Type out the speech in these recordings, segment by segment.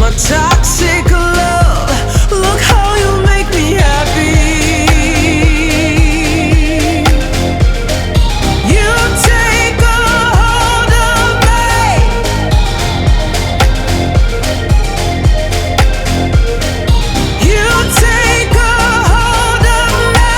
my toxic love. Look how you make me happy. You take a hold of me. You take a hold of me.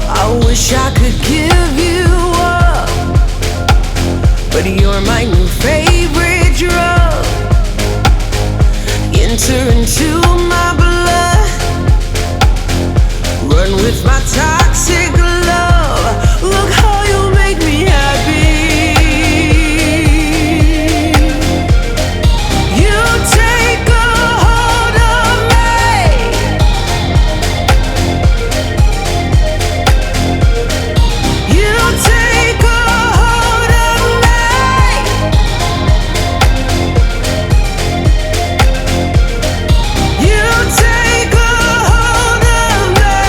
I wish I could give you up, but you're my new favorite drug. Enter into my blood, run with my toxic love. Look how you make me happy. You take a hold of me. You take a hold of me. You take a hold of me.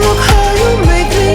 Look how you make me.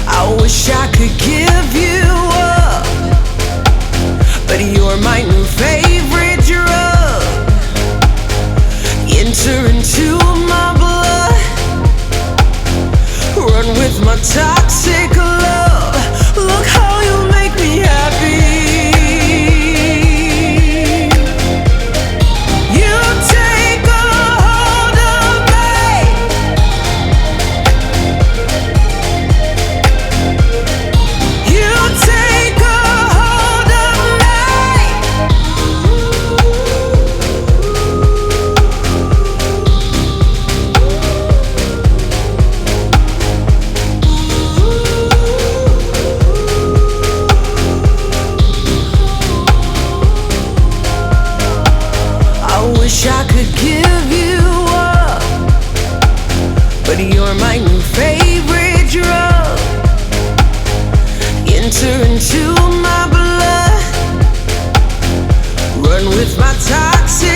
I wish I could give you up, but you're my new favorite drug. Enter into my blood, run with my toxic love. Look how you make me happy. You take a hold of me. You take a hold of me. I wish I could give you up, but you're my new favorite drug. Enter into my blood, run with my toxic